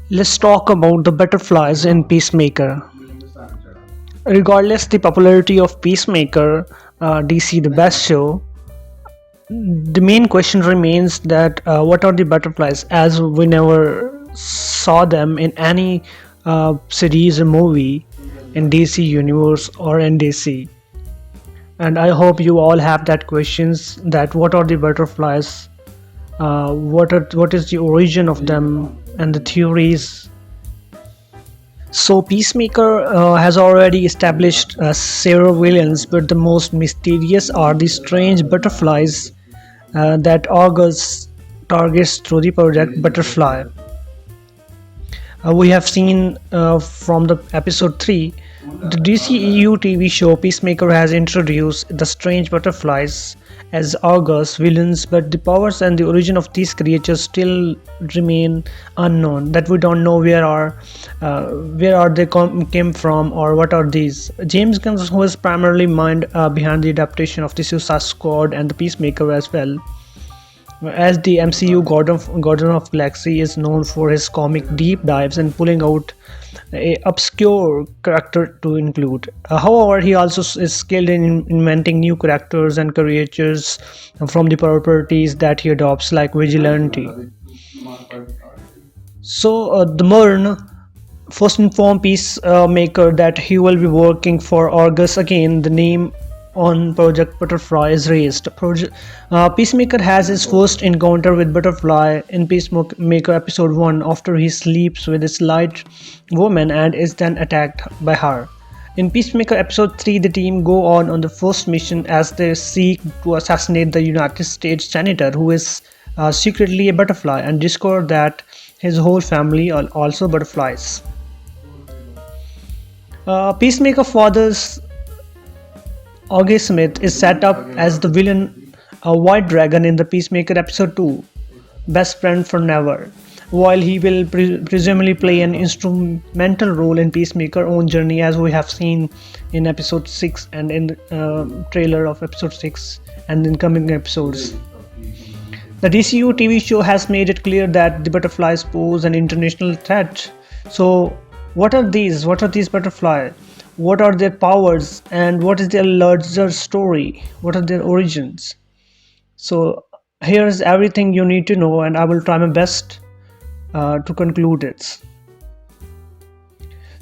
Let's talk about the butterflies in Peacemaker. Regardless the popularity of Peacemaker, DC the best show, the main question remains that what are the butterflies, as we never saw them in any series or movie in DC universe or in DC. And I hope you all have that questions that what are the butterflies, what is the origin of them and the theories. So Peacemaker has already established several villains, but the most mysterious are the strange butterflies that August targets through the Project Butterfly. We have seen from the episode 3, the DCEU TV show Peacemaker has introduced the strange butterflies as August villains, but the powers and the origin of these creatures still remain unknown. That we don't know where are they came from or what are these. James Gunn, who is primarily mind behind the adaptation of the Suicide Squad and the Peacemaker as well, as the MCU God of Galaxy is known for his comic deep dives and pulling out a obscure character to include. However, he also is skilled in inventing new characters and creatures from the properties that he adopts, like Vigilante. So, the Murn first informed Peacemaker that he will be working for Argus again. The name on Project Butterfly is raised. Peacemaker has his first encounter with Butterfly in Peacemaker episode 1 after he sleeps with his light woman and is then attacked by her. In Peacemaker episode 3, the team go on the first mission as they seek to assassinate the United States senator who is secretly a butterfly and discover that his whole family are also butterflies. Peacemaker father's Augie Smith is set up as the villain, a White Dragon, in the Peacemaker episode 2, Best Friend for Never, while he will presumably play an instrumental role in Peacemaker's own journey, as we have seen in episode 6 and in the trailer of episode 6 and in coming episodes. The DCU TV show has made it clear that the butterflies pose an international threat. So, what are these? What are these butterflies? What are their powers? And what is their larger story? What are their origins? So, here's everything you need to know, and I will try my best to conclude it.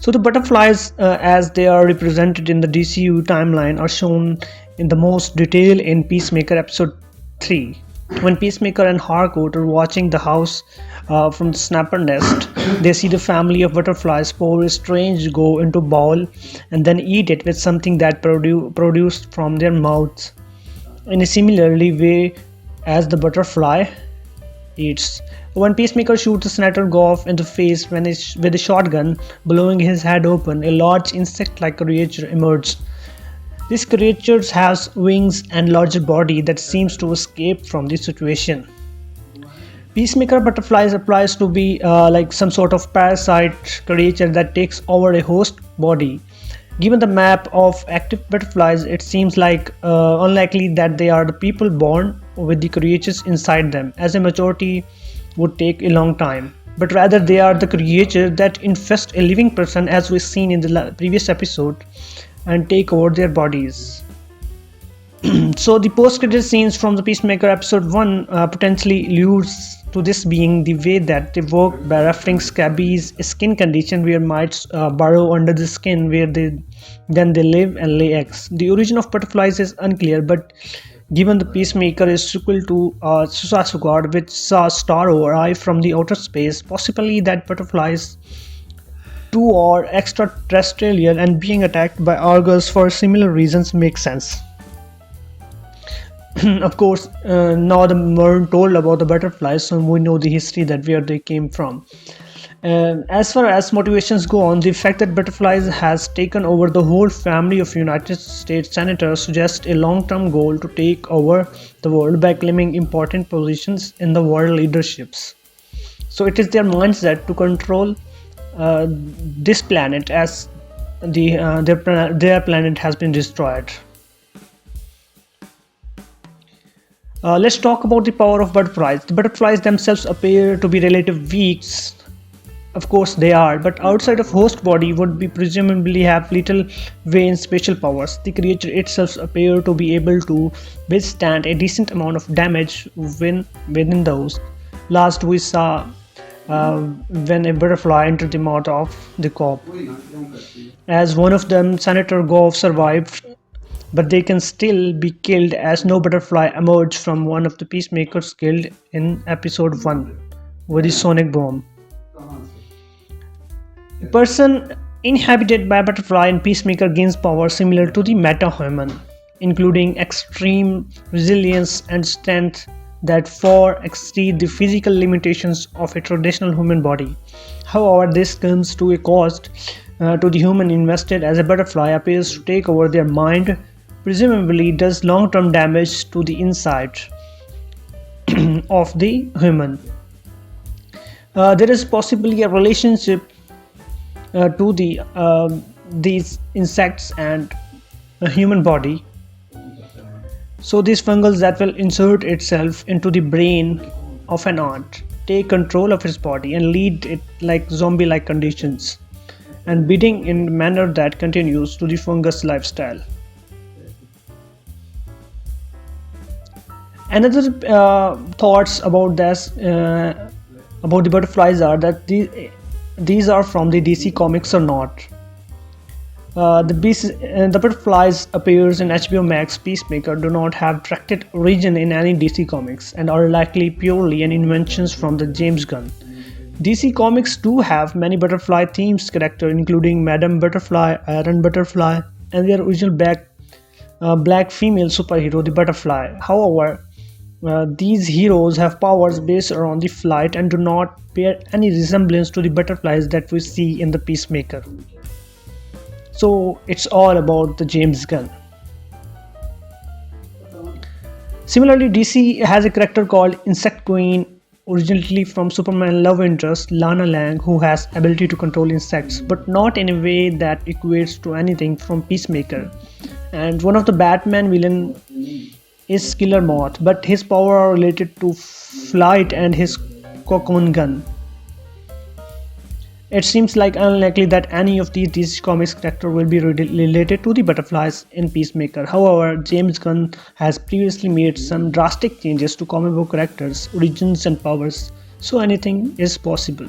So, the butterflies, as they are represented in the DCU timeline, are shown in the most detail in Peacemaker episode 3. When Peacemaker and Harcourt are watching the house from the snapper nest, they see the family of butterflies pour a strange go into a bowl and then eat it with something that produced from their mouths. In a similarly way as the butterfly eats. When Peacemaker shoots the senator Goff in the face with a shotgun, blowing his head open, a large insect-like creature emerges. This creature has wings and larger body that seems to escape from the situation. Peacemaker butterflies appears to be like some sort of parasite creature that takes over a host body. Given the map of active butterflies, it seems like unlikely that they are the people born with the creatures inside them, as a majority would take a long time. But rather they are the creatures that infest a living person, as we've seen in the previous episode, and take over their bodies. So the post-credit scenes from the Peacemaker episode 1 potentially alludes to this being the way that they work by referring scabies, a skin condition where mites burrow under the skin where they live and lay eggs. The origin of butterflies is unclear, but given the Peacemaker is sequel to Suicide Squad, which saw Starro arrive from the outer space, possibly that butterflies too are extraterrestrial and being attacked by Argus for similar reasons makes sense. Of course, now the Mern told about the butterflies, so we know the history that where they came from. As far as motivations go on, the fact that butterflies has taken over the whole family of United States senators suggests a long-term goal to take over the world by claiming important positions in the world leaderships. So it is their mindset to control this planet as their planet has been destroyed. Let's talk about the power of butterflies. The butterflies themselves appear to be relatively weak Of course they are, but outside of host body would be presumably have little vain spatial powers. The creature itself appear to be able to withstand a decent amount of damage within those. Last we saw when a butterfly entered the mouth of the cop. As one of them, Senator Gove survived, but they can still be killed as no butterfly emerged from one of the peacemakers killed in episode 1 with the sonic boom. A person inhabited by a butterfly in Peacemaker gains power similar to the meta-human, including extreme resilience and strength that far exceed the physical limitations of a traditional human body. However, this comes to a cost to the human invested, as a butterfly appears to take over their mind, presumably does long-term damage to the inside of the human. There is possibly a relationship to these insects and a human body. So these fungus that will insert itself into the brain of an ant, take control of his body and lead it like zombie-like conditions, and breeding in a manner that continues to the fungus lifestyle. Another thoughts about this about the butterflies are that these are from the DC comics or not. The butterflies appears in HBO Max Peacemaker do not have directed origin in any DC comics and are likely purely an inventions from the James Gunn. DC comics do have many butterfly themes characters including Madam Butterfly, Iron Butterfly, and their original black female superhero, the Butterfly. However, these heroes have powers based around the flight and do not bear any resemblance to the butterflies that we see in the Peacemaker. So it's all about the James Gunn. Similarly, DC has a character called Insect Queen, originally from Superman love interest Lana Lang, who has ability to control insects, but not in a way that equates to anything from Peacemaker. And one of the Batman villain is Killer Moth, but his power are related to flight and his cocoon gun. It seems like unlikely that any of these DC Comics characters will be related to the butterflies in Peacemaker. However, James Gunn has previously made some drastic changes to comic book characters, origins and powers, so anything is possible.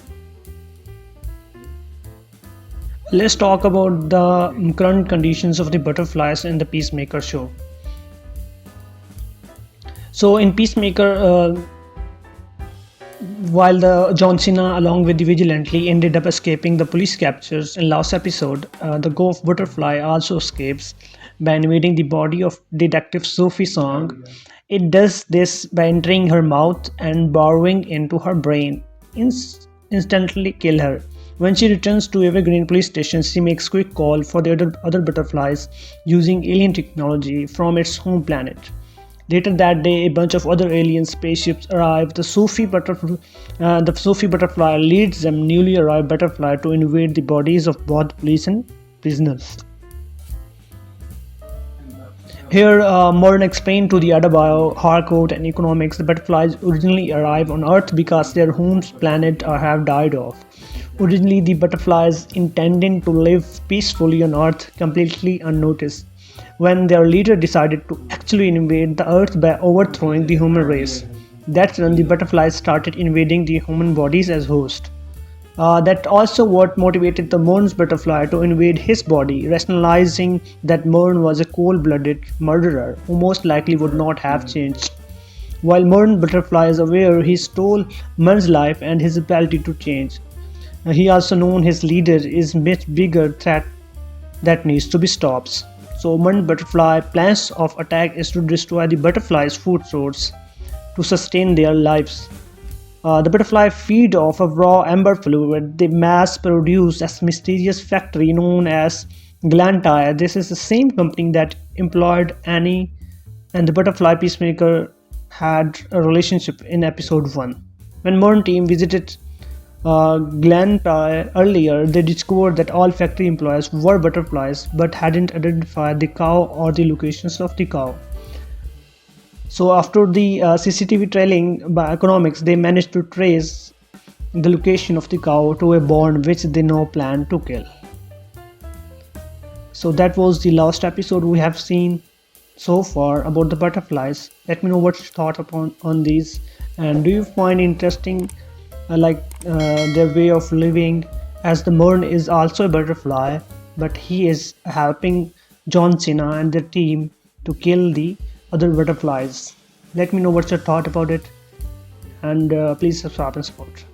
Let's talk about the current conditions of the butterflies in the Peacemaker show. So in Peacemaker, while the John Cena along with the Vigilante ended up escaping the police captures in last episode, the Ghost Butterfly also escapes by invading the body of Detective Sophie Song. It does this by entering her mouth and burrowing into her brain, instantly kill her. When she returns to Evergreen police station, she makes quick call for the other butterflies using alien technology from its home planet. Later that day, a bunch of other alien spaceships arrive. The Sophie Butterfly leads them newly arrived butterfly to invade the bodies of both police and prisoners. Here, Murn explained to the Adebayo, Harcourt, and Economics the butterflies originally arrived on Earth because their home planet have died off. Originally, the butterflies intended to live peacefully on Earth, completely unnoticed, when their leader decided to actually invade the Earth by overthrowing the human race. That's when the butterflies started invading the human bodies as host. That also what motivated the Murn's butterfly to invade his body, rationalizing that Murn was a cold-blooded murderer who most likely would not have changed. While Murn butterfly is aware he stole Murn's life and his ability to change, he also known his leader is much bigger threat that needs to be stopped. So Murn butterfly plans of attack is to destroy the butterfly's food source to sustain their lives. The butterfly feed off of raw amber fluid they mass produce as mysterious factory known as Glantyre. This is the same company that employed Annie and the butterfly Peacemaker had a relationship in episode 1. When Murn team visited Glantyre earlier, they discovered that all factory employees were butterflies but hadn't identified the cow or the locations of the cow. So after the CCTV trailing by Economics, they managed to trace the location of the cow to a barn which they now plan to kill. So that was the last episode we have seen so far about the butterflies. Let me know what you thought on these, and do you find interesting their way of living, as the Mern is also a butterfly, but he is helping John Cena and their team to kill the other butterflies. Let me know what's your thought about it, and please subscribe and support.